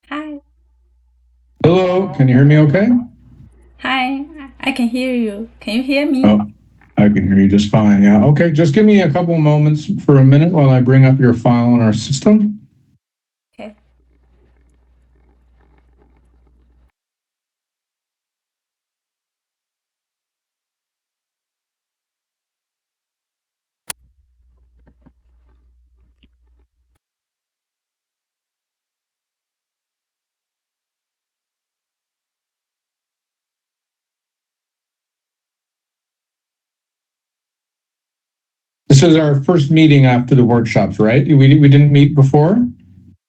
Hi. Hello, can you hear me okay? Hi. I can hear you. Can you hear me? Oh, I can hear you just fine. Yeah. Okay, just give me a couple moments for a minute while I bring up your file in our system. Okay. This is our first meeting after the workshops, right? We didn't meet before?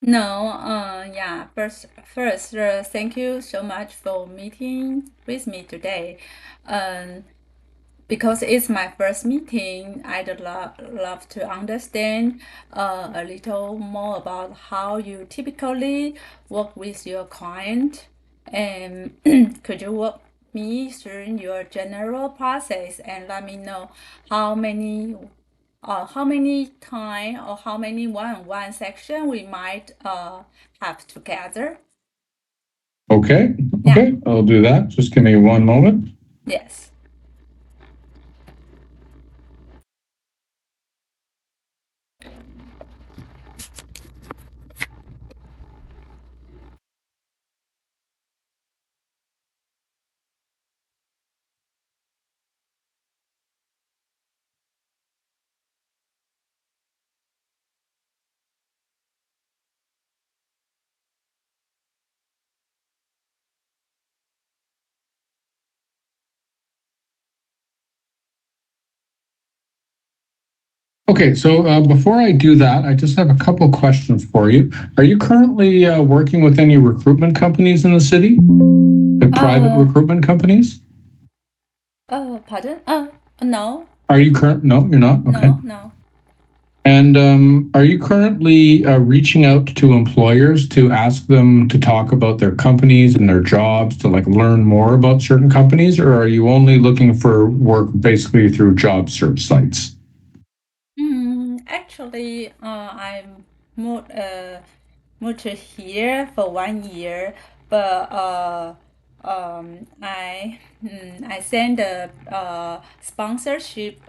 No, yeah. First, thank you so much for meeting with me today. Um, because it's my first meeting, I'd love to understand a little more about how you typically work with your client. And could you walk me through your general process and let me know how many how many time or how many one-on-one section we might have together? Okay, Yeah. okay, I'll do that. Just give me one moment. Yes. Okay, so before I do that, I just have a couple questions for you. Are you currently working with any recruitment companies in the city? The private Uh, recruitment companies? Pardon? No, Are you current? No, you're not. Okay. no. And are you currently reaching out to employers to ask them to talk about their companies and their jobs to like learn more about certain companies, or are you only looking for work basically through job search sites? Actually, moved to here for 1 year, but I send a sponsorship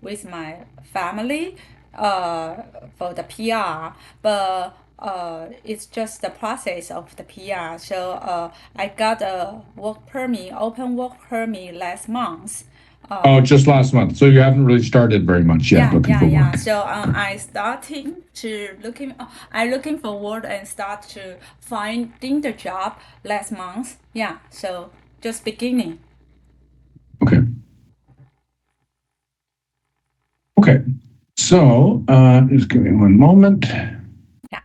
with my family uh, for the PR, but it's just the process of the PR. So I got a open work permit last month. Oh, Uh, just last month. So you haven't really started very much yet yeah, looking yeah, for yeah. work. So I looking forward and start to finding the job last month. Yeah, so just beginning. Okay. Okay. So just give me one moment. Yeah.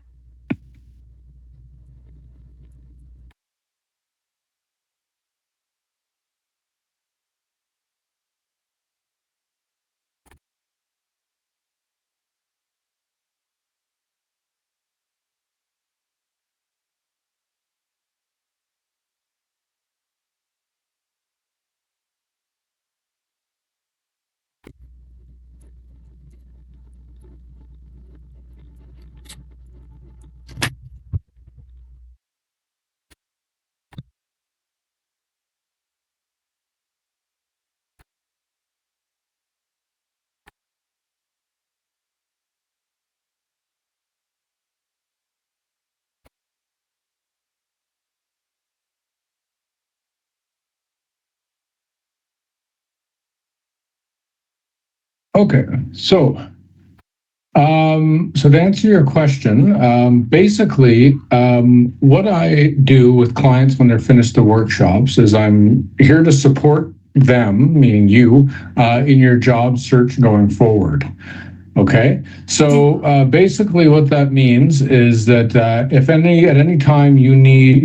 Okay. So to answer your question, basically, what I do with clients when they're finished the workshops is I'm here to support them, meaning you, in your job search going forward. Okay, Yeah. so basically, what that means is that if any at any time you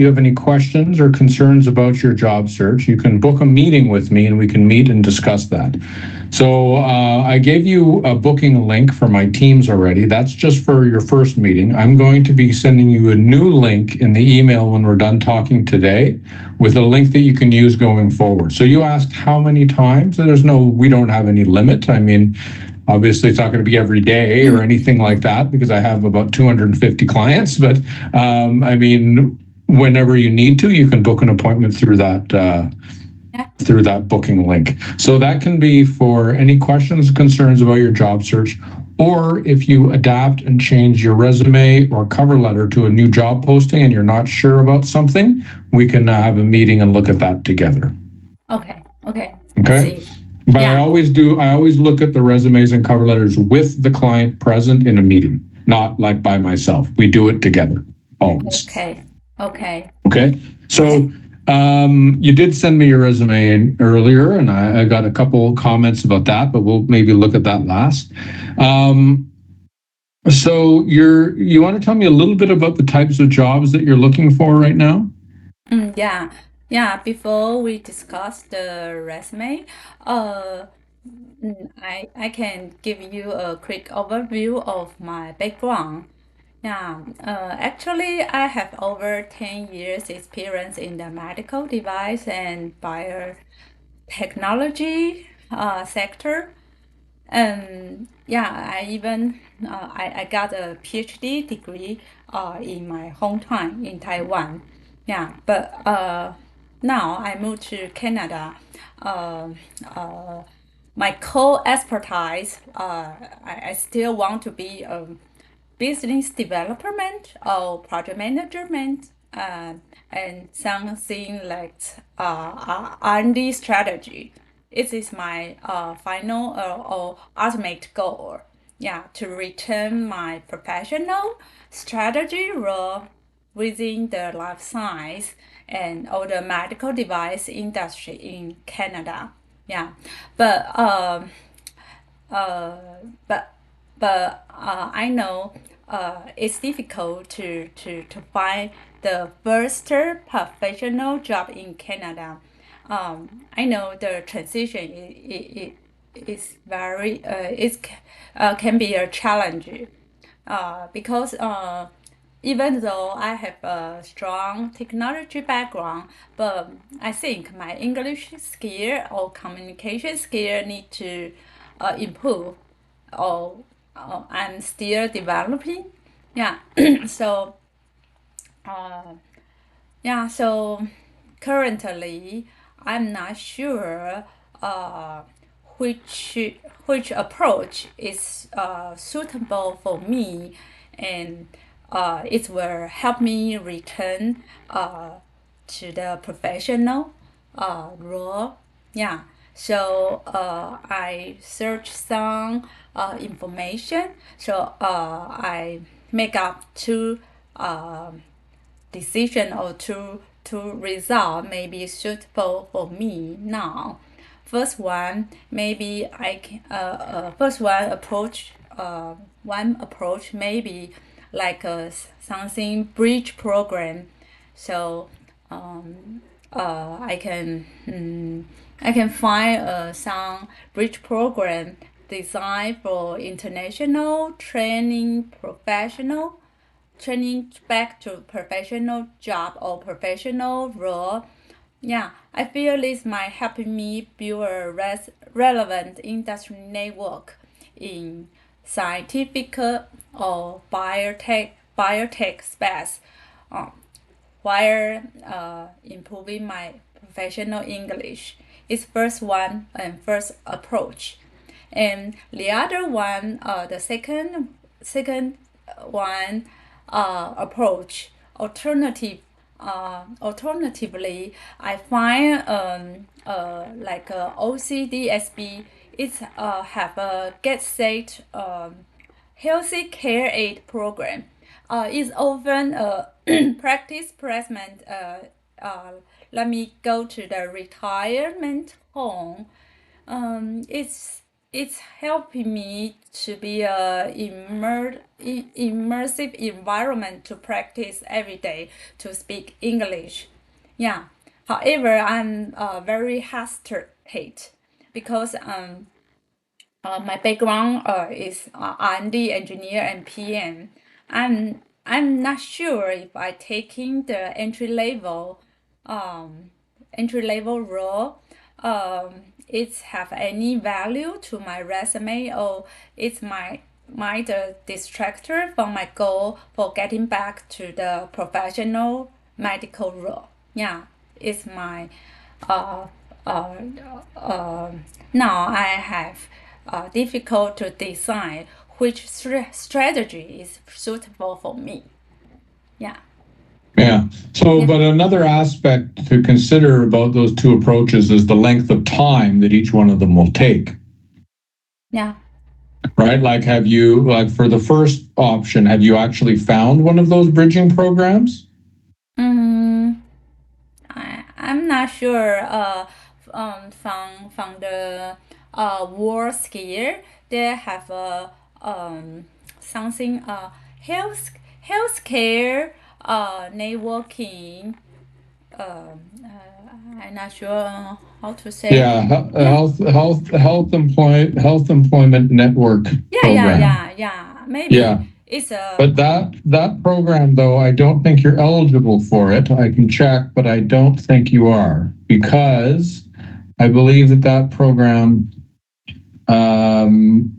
have any questions or concerns about your job search, you can book a meeting with me, and we can meet and discuss that. So I gave you a booking link for my Teams already. That's just for your first meeting. I'm going to be sending you a new link in the email when we're done talking today, with a link that you can use going forward. So you asked how many times. We don't have any limit. I mean, Obviously, it's not going to be every day or anything like that because I have about 250 clients. But I mean, whenever you need to, you can book an appointment through that booking link. So that can be for any questions, concerns about your job search, or if you adapt and change your resume or cover letter to a new job posting and you're not sure about something, we can have a meeting and look at that together. Okay. Okay. See. But I always look at the resumes and cover letters with the client present in a meeting, not like by myself. We do it together, always. Okay. So you did send me your resume in earlier, and I got a couple comments about that, but we'll maybe look at that last. So you want to tell me a little bit about the types of jobs that you're looking for right now? Yeah. Before we discuss the resume, uh, I can give you a quick overview of my background. Yeah, actually, I have over 10 years experience in the medical device and biotechnology sector. Yeah, I got a PhD degree in my hometown in Taiwan. Yeah, but now I moved to Canada. Uh, uh, my core expertise, I still want to be a business development or project management, and something like R&D strategy. It is my final or ultimate goal. Yeah, to return my professional strategy role within the life science and or the medical device industry in Canada. Yeah, but uh, but I know it's difficult to find the first professional job in Canada. I know the transition is very can be a challenge because even though I have a strong technology background, but I think my English skill or communication skill need to improve, or I'm still developing. Yeah, so so currently I'm not sure uh, which which approach is suitable for me, and it will help me return to the professional role. Yeah. So I search some information. So I make up two decision or two result may be suitable for me now. First one, maybe I can first one approach maybe like something bridge program. So I can I can find some bridge program designed for international training back to professional job or professional role. Yeah, I feel this might help me build a relevant industry network in scientific or biotech space, uh, while improving my professional English. It's first one and first approach, and the other one, the second one approach. Alternatively, I find like OCDSB. It's have a Get Set healthy care aid program. It's often a practice placement. Let me go to the retirement home. It's helping me to be a immersive environment to practice every day to speak English. Yeah. However, I'm very hesitate because my background is R&D engineer and PM. I'm not sure if I taking the entry level role. it's have any value to my resume, or it's might distractor from my goal for getting back to the professional medical role. Yeah, it's my uh, uh, uh, now I have difficult to decide which strategy is suitable for me. Yeah. Yeah. So, Yeah. but another aspect to consider about those two approaches is the length of time that each one of them will take. Yeah. Right? Like, for the first option, have you actually found one of those bridging programs? I'm not sure. From the war skier, they have something healthcare networking. I'm not sure how to say. Yeah, Yeah, health employment network program. Maybe Yeah, it's a but that program though, I don't think you're eligible for it. I can check, but I don't think you are because I believe that program. Um,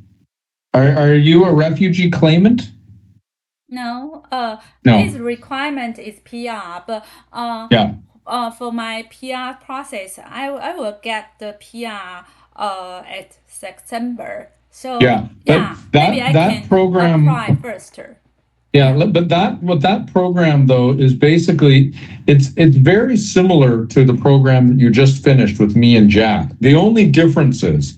are you a refugee claimant? no. No. Its requirement is PR, but Yeah. for my PR process, I will get the PR at September. So Yeah, but yeah, maybe I that can apply program, first. yeah, Yeah. but that program though is basically it's very similar to the program that you just finished with me and Jack. The only difference is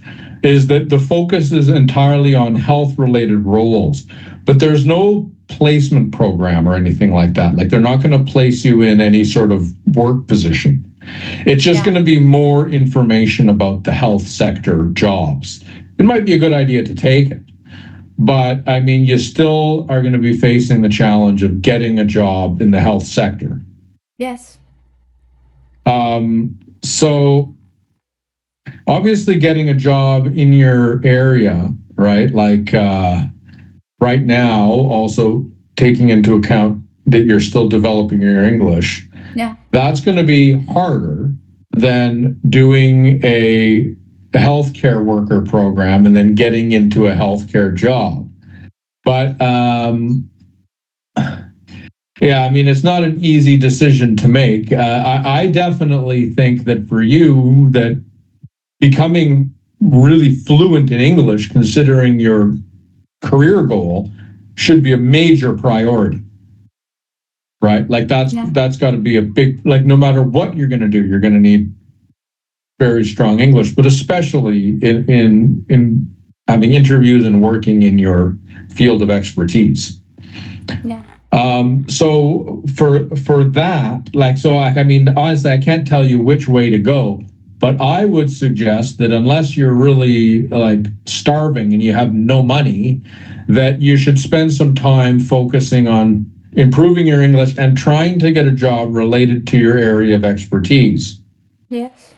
that the focus is entirely on health related roles, but there's no placement program or anything like that. Like they're not going to place you in any sort of work position. It's just going to be more information about the health sector jobs. It might be a good idea to take it, but I mean, you still are going to be facing the challenge of getting a job in the health sector. Yes. So obviously getting a job in your area, right? Like right now, also taking into account that you're still developing your English, Yeah. that's going to be harder than doing a healthcare worker program and then getting into a healthcare job. But yeah, I mean, it's not an easy decision to make. I definitely think that for you, that becoming really fluent in English, considering your career goal, should be a major priority. Right? Like that's got to be a big, like no matter what you're going to do, you're going to need very strong English, but especially in having interviews and working in your field of expertise. Yeah. So for that, like, so I mean, honestly, I can't tell you which way to go, but I would suggest that unless you're really like starving and you have no money, that you should spend some time focusing on improving your English and trying to get a job related to your area of expertise. Yes.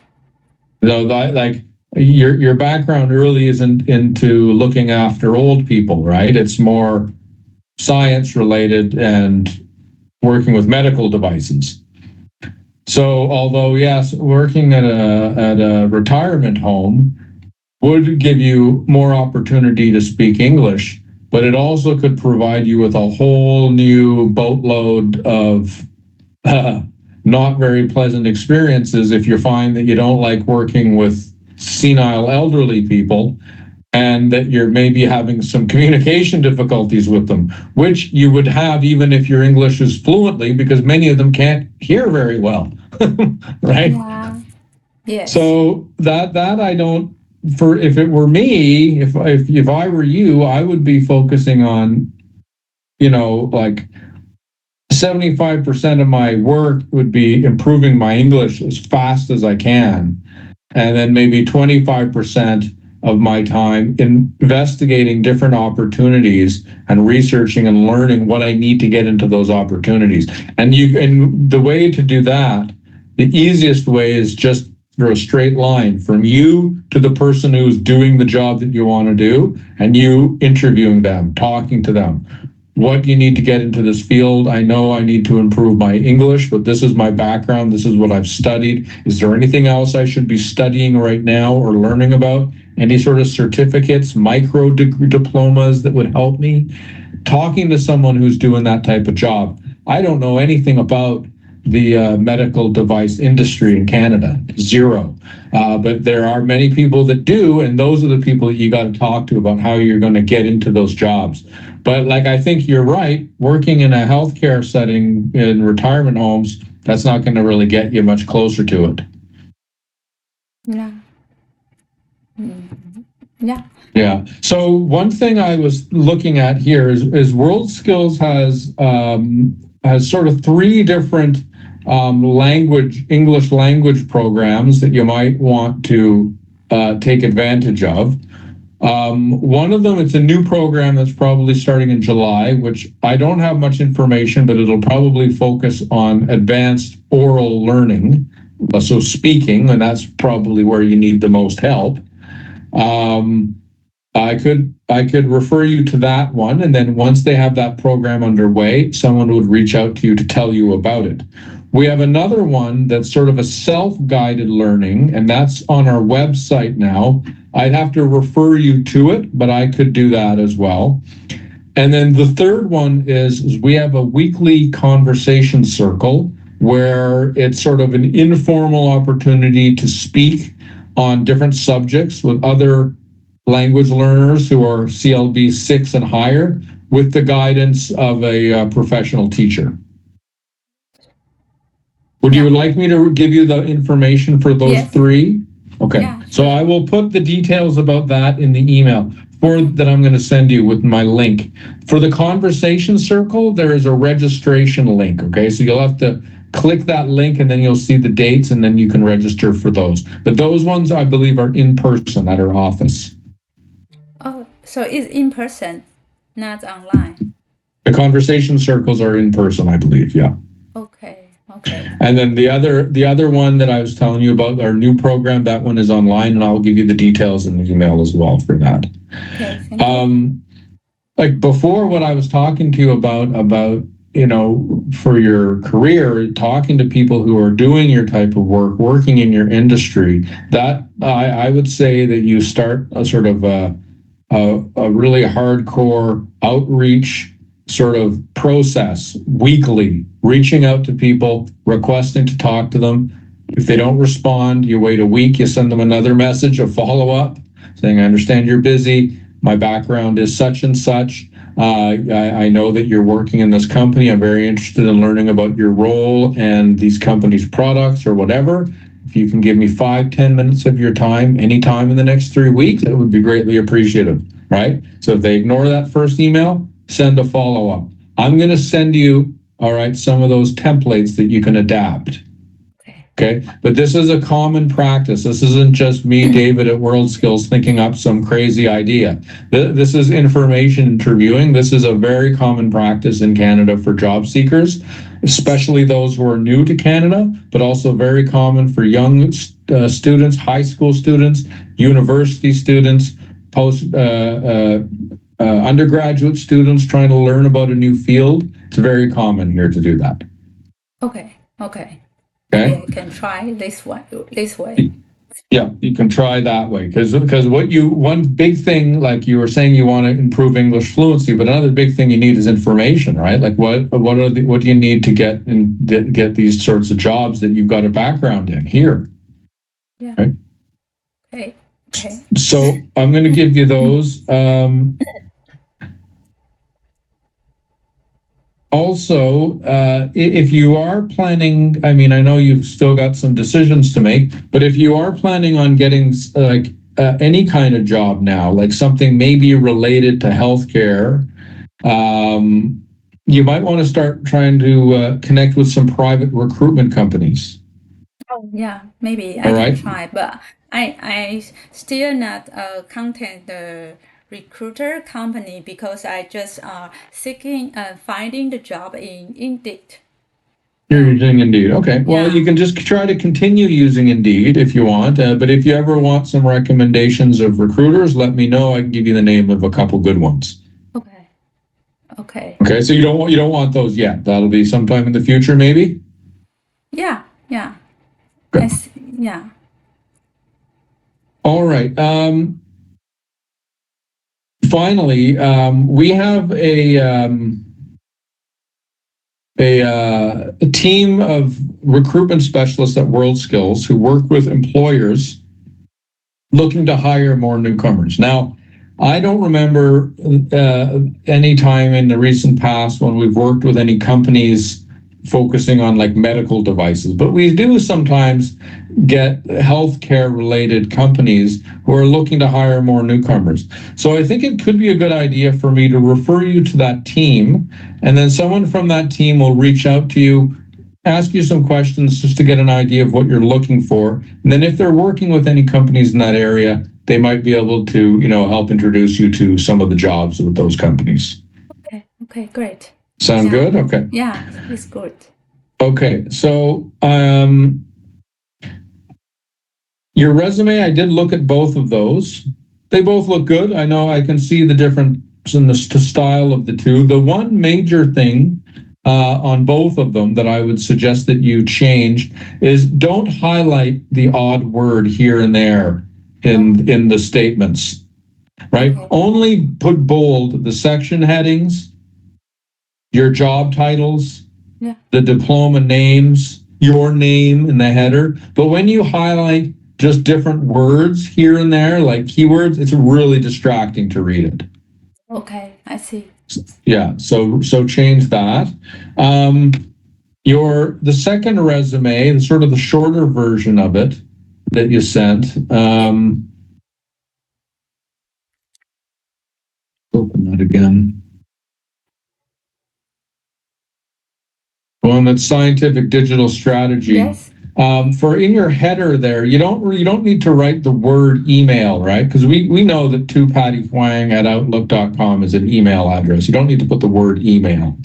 So like your background really isn't into looking after old people, right? It's more science related and working with medical devices. So although yes, working at a retirement home would give you more opportunity to speak English, but it also could provide you with a whole new boatload of not very pleasant experiences if you find that you don't like working with senile elderly people and that you're maybe having some communication difficulties with them, which you would have even if your English is fluently, because many of them can't hear very well, right? Yeah. Yes. So that I don't. For if it were me, if I were you, I would be focusing on, like 75% of my work would be improving my English as fast as I can. And then maybe 25% of my time investigating different opportunities and researching and learning what I need to get into those opportunities. And the way to do that, the easiest way is just through a straight line from you to the person who's doing the job that you want to do, and you interviewing them, talking to them, what you need to get into this field. I know I need to improve my English, but this is my background. This is what I've studied. Is there anything else I should be studying right now or learning about? Any sort of certificates, micro diplomas that would help me? Talking to someone who's doing that type of job. I don't know anything about the medical device industry in Canada, zero. But there are many people that do, and those are the people that you got to talk to about how you're going to get into those jobs. But like, I think you're right, working in a healthcare setting in retirement homes, that's not going to really get you much closer to it. Yeah. Mm. Yeah. Yeah. So one thing I was looking at here is World Skills has sort of three different English language programs that you might want to take advantage of. One of them, it's a new program that's probably starting in July, which I don't have much information, but it'll probably focus on advanced oral learning, so speaking, and that's probably where you need the most help. I could refer you to that one, and then once they have that program underway, someone would reach out to you to tell you about it. We have another one that's sort of a self-guided learning, and that's on our website now. I'd have to refer you to it, but I could do that as well. And then the third one is we have a weekly conversation circle where it's sort of an informal opportunity to speak on different subjects with other language learners who are CLB 6 and higher with the guidance of a professional teacher. Would you like me to give you the information for those three? Okay. Yeah, so I will put the details about that in the email that I'm going to send you with my link. For the conversation circle, there is a registration link. Okay. So you'll have to click that link and then you'll see the dates and then you can register for those. But those ones I believe are in person at our office. Oh, so it's in person, not online. The conversation circles are in person, I believe. Yeah. Okay. Okay. And then the other one that I was telling you about, our new program, that one is online, and I'll give you the details in the email as well for that. Okay, thank you. Like before, what I was talking to you about, you know, for your career, talking to people who are doing your type of work, working in your industry, that I would say that you start a sort of a really hardcore outreach sort of process weekly, reaching out to people, requesting to talk to them. If they don't respond, you wait a week, you send them another message, a follow-up, saying, I understand you're busy. My background is such and such. I know that you're working in this company. I'm very interested in learning about your role and these companies' products or whatever. If you can give me 5-10 minutes of your time, anytime in the next 3 weeks, it would be greatly appreciated, right? So if they ignore that first email, send a follow-up. I'm going to send you, all right, some of those templates that you can adapt. Okay. But this is a common practice. This isn't just me, David, at World Skills thinking up some crazy idea. This is information interviewing. This is a very common practice in Canada for job seekers, especially those who are new to Canada, but also very common for young students, high school students, university students, undergraduate students trying to learn about a new field. It's very common here to do that. Okay. Okay. You can try this way. Yeah, you can try that way because one big thing, like you were saying, you want to improve English fluency, but another big thing you need is information, right? Like what do you need to get these sorts of jobs that you've got a background in here? Yeah. Right? Okay. So I'm going to give you those. Also, if you are planning, I mean, I know you've still got some decisions to make, but if you are planning on getting any kind of job now, like something maybe related to healthcare, you might want to start trying to connect with some private recruitment companies. Oh, yeah, maybe I can try, but I still not contact the recruiter company because I just finding the job in Indeed. You're using Indeed. Okay. Well, you can just try to continue using Indeed if you want. But if you ever want some recommendations of recruiters, let me know. I can give you the name of a couple good ones. Okay. Okay, so you don't want those yet. That'll be sometime in the future, maybe. Yeah. Yeah. Good. I see. Yeah. All right. Finally, we have a team of recruitment specialists at WorldSkills who work with employers looking to hire more newcomers. Now, I don't remember any time in the recent past when we've worked with any companies focusing on like medical devices, but we do sometimes get healthcare related companies who are looking to hire more newcomers. So I think it could be a good idea for me to refer you to that team, and then someone from that team will reach out to you, ask you some questions just to get an idea of what you're looking for. And then if they're working with any companies in that area, they might be able to, help introduce you to some of the jobs with those companies. Okay. Okay. Great. Sound good? Okay. Yeah, it's good. Okay. So, your resume, I did look at both of those. They both look good. I know I can see the difference in the style of the two. The one major thing on both of them that I would suggest that you change is don't highlight the odd word here and there in the statements, right? Okay. Only put bold the section headings, your job titles, Yeah. the diploma names, your name in the header. But when you highlight just different words here and there, like keywords, it's really distracting to read it. Okay, I see. Yeah, so change that. The second resume, sort of the shorter version of it that you sent. Open that again. One that's scientific digital strategy. Yes. For in your header there, you don't need to write the word email, right? Because we know that pattyhuang@outlook.com is an email address. You don't need to put the word email.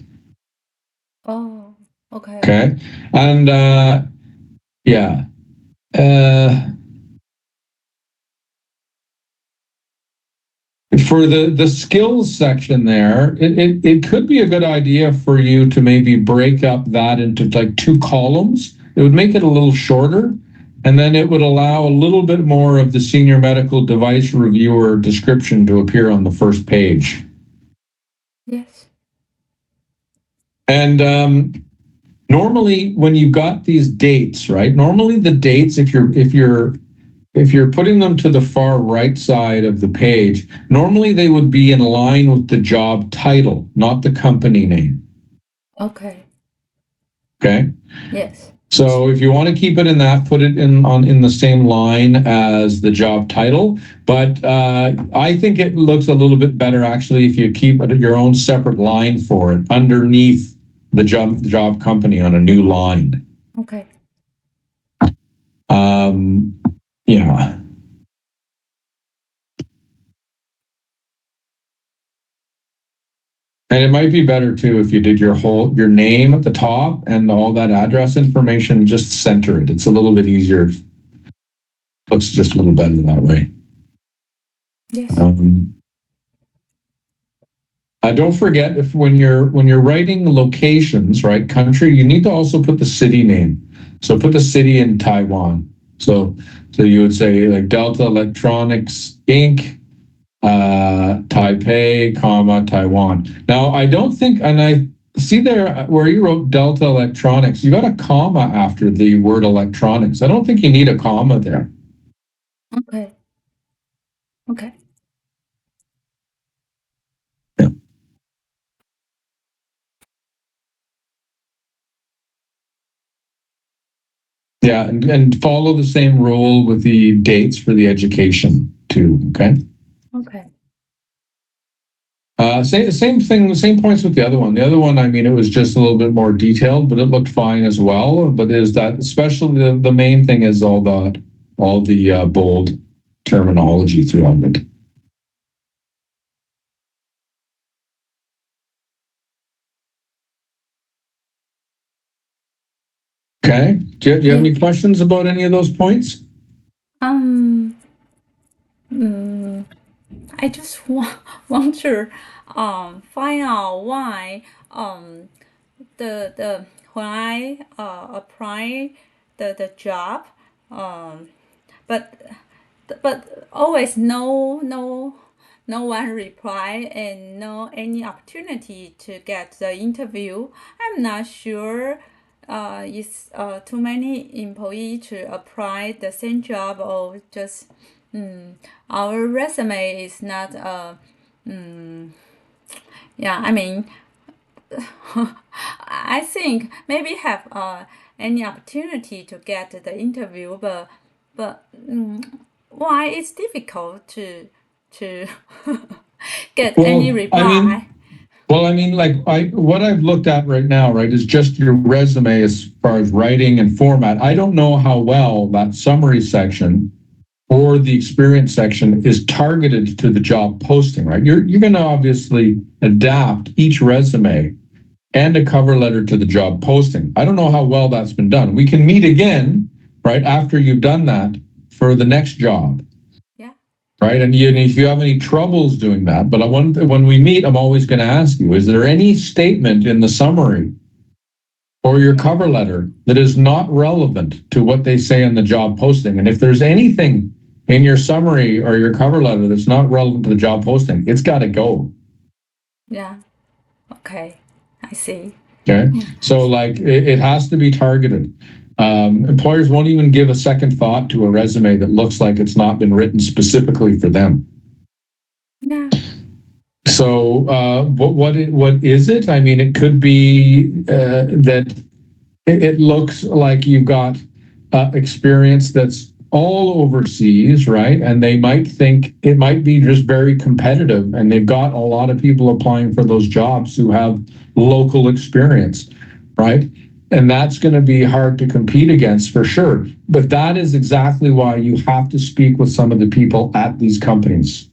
Oh, okay. Okay. And yeah. For the skills section there, it could be a good idea for you to maybe break up that into like two columns. It would make it a little shorter, and then it would allow a little bit more of the senior medical device reviewer description to appear on the first page. Yes. And normally when you've got these dates, right? Normally the dates, if you're putting them to the far right side of the page, normally they would be in line with the job title, not the company name. Okay. Okay. Yes. So if you want to keep it in that, put it in the same line as the job title. But I think it looks a little bit better actually if you keep your own separate line for it underneath the job company on a new line. Okay. Yeah. And it might be better too if you did your name at the top and all that address information, just center it. It's a little bit easier. Looks just a little better that way. Yes. Don't forget when you're writing locations, right, country, you need to also put the city name. So put the city in Taiwan. So you would say like Delta Electronics Inc. Taipei, Taiwan. Now, I don't think, and I see there where you wrote Delta Electronics, you got a comma after the word electronics. I don't think you need a comma there. Okay. Okay. Yeah. Yeah, and follow the same rule with the dates for the education too, okay? Okay. Same thing, same points with the other one. The other one, I mean, it was just a little bit more detailed, but it looked fine as well. But is that especially the main thing is all the bold terminology throughout it. Okay. Do you have any questions about any of those points? I just wonder, find out why the when I apply the job, um, but always no one reply and no any opportunity to get the interview. I'm not sure it's too many employees to apply the same job or just our resume is not yeah, I mean I think maybe have any opportunity to get the interview, but why it's difficult to get any Well, I mean, reply. like what I've looked at right now, right, is just your resume as far as writing and format. I don't know how well that summary section or the experience section is targeted to the job posting, right? You're going to obviously adapt each resume and a cover letter to the job posting. I don't know how well that's been done. We can meet again, right, after you've done that for the next job, Yeah, right? And if you have any troubles doing that, but when we meet, I'm always going to ask you, is there any statement in the summary or your yeah, cover letter that is not relevant to what they say in the job posting? And if there's anything in your summary or your cover letter that's not relevant to the job posting, it's got to go. yeah. Okay, I see. Okay. Yeah, So like it has to be targeted. Employers won't even give a second thought to a resume that looks like it's not been written specifically for them. yeah, So what is it? I mean, it could be that it looks like you've got experience that's all overseas, right? And they might think it might be just very competitive, and they've got a lot of people applying for those jobs who have local experience, right? And that's going to be hard to compete against for sure. But that is exactly why you have to speak with some of the people at these companies,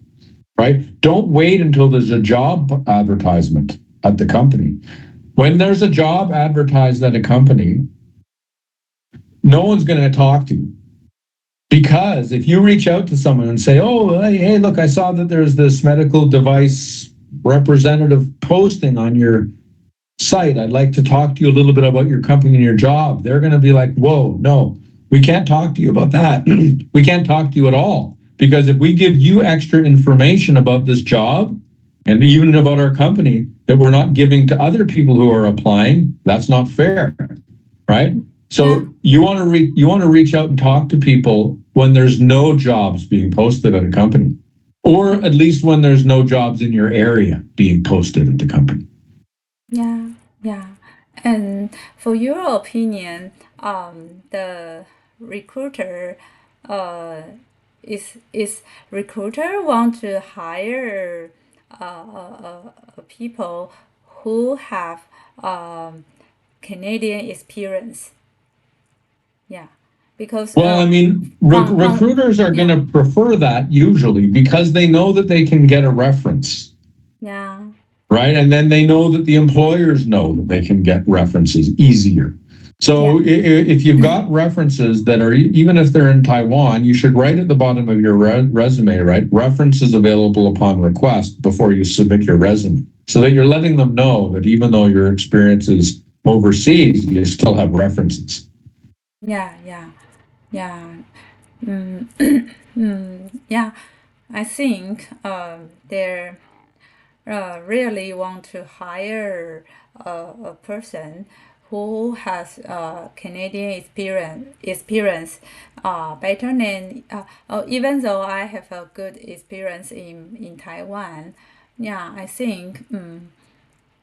right? Don't wait until there's a job advertisement at the company. When there's a job advertised at a company, no one's going to talk to you. Because if you reach out to someone and say, oh, hey, look, I saw that there's this medical device representative posting on your site. I'd like to talk to you a little bit about your company and your job. They're going to be like, whoa, no, we can't talk to you about that. We can't talk to you at all. Because if we give you extra information about this job and even about our company that we're not giving to other people who are applying, that's not fair, right? yeah, So you want to reach out and talk to people when there's no jobs being posted at a company, or at least when there's no jobs in your area being posted at the company. yeah, yeah. And for your opinion, the recruiter, uh, is recruiter want to hire people who have um, Canadian experience. Yeah, because Well, I mean, from recruiters are going yeah, to prefer that usually because they know that they can get a reference, yeah, right? And then they know that the employers know that they can get references easier. yeah, So if you've got references that are, even if they're in Taiwan, you should write at the bottom of your resume, right? References available upon request before you submit your resume. So that you're letting them know that even though your experience is overseas, you still have references. yeah, yeah, yeah. Mm, yeah, I think they really want to hire a person who has Canadian experience better than even though I have a good experience in Taiwan. Yeah, I think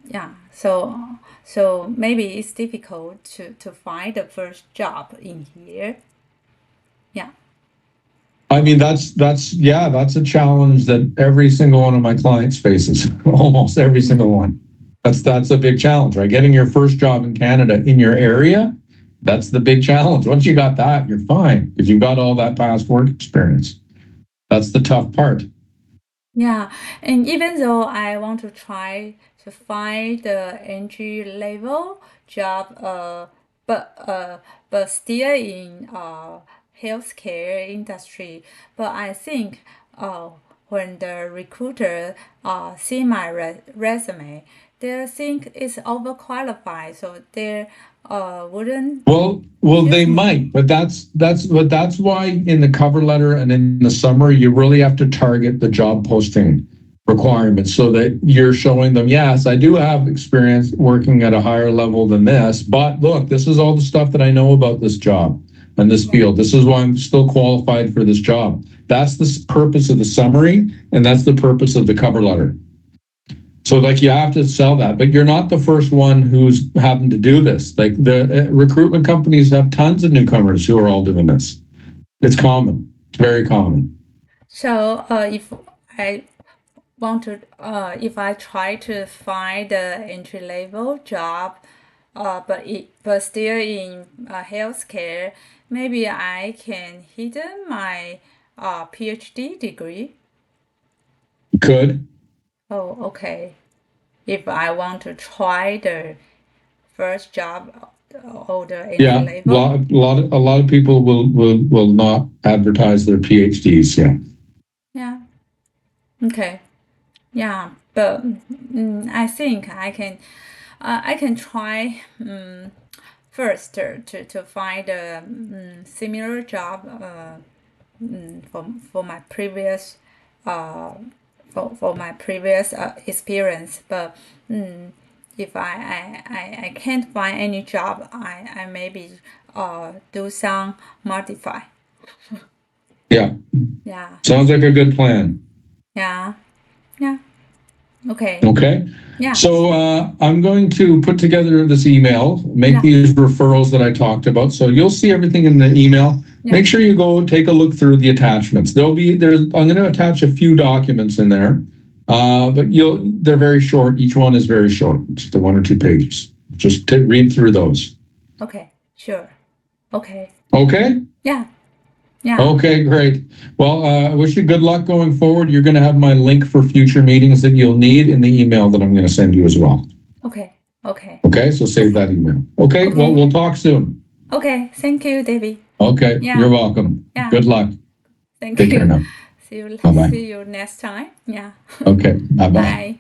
yeah. So maybe it's difficult to find the first job in here. Yeah. I mean, that's a challenge that every single one of my clients faces, almost every single one. That's a big challenge, right? Getting your first job in Canada in your area, that's the big challenge. Once you got that, you're fine because you've got all that past work experience. That's the tough part. Yeah, and even though I want to try to find the entry level job, but uh, but still in healthcare industry, but I think when the recruiter see my resume, they think it's overqualified, so they wouldn't Well, choose they me. might, but that's why in the cover letter and in the summary, you really have to target the job posting requirements so that you're showing them, yes, I do have experience working at a higher level than this, but look, this is all the stuff that I know about this job and this field. This is why I'm still qualified for this job. That's the purpose of the summary, and that's the purpose of the cover letter. So like you have to sell that, but you're not the first one who's having to do this. Like the recruitment companies have tons of newcomers who are all doing this. It's common. It's very common. So if I want to, if I try to find the entry level job, but still in healthcare, maybe I can hidden my PhD degree. You could. Oh, okay. If I want to try the first job or the entry Yeah, level. a lot of people will not advertise their PhDs. Yeah. Yeah. Okay. Yeah, but I think I can try first to find a similar job for my previous uh, for my previous experience. But if I can't find any job, I maybe do some modify. Yeah. Yeah, Sounds like a good plan. yeah, yeah. Okay. Okay. Yeah, So I'm going to put together this email, make yeah, these referrals that I talked about. So you'll see everything in the email. yeah. Make sure you go take a look through the attachments. I'm going to attach a few documents in there, but they're very short. Each one is very short, just the 1 or 2 pages. Just read through those. Okay, sure. Okay. Okay. Yeah, yeah. Okay, great. Well, I wish you good luck going forward. You're going to have my link for future meetings that you'll need in the email that I'm going to send you as well. Okay, okay. Okay, so save that email. Okay, well, Okay. we'll talk soon. Okay, thank you, David. Okay, Yeah. you're welcome. Yeah. Good luck. Thank Take care you. now. See you Bye-bye. see you next time. Yeah. Okay, bye-bye. Bye.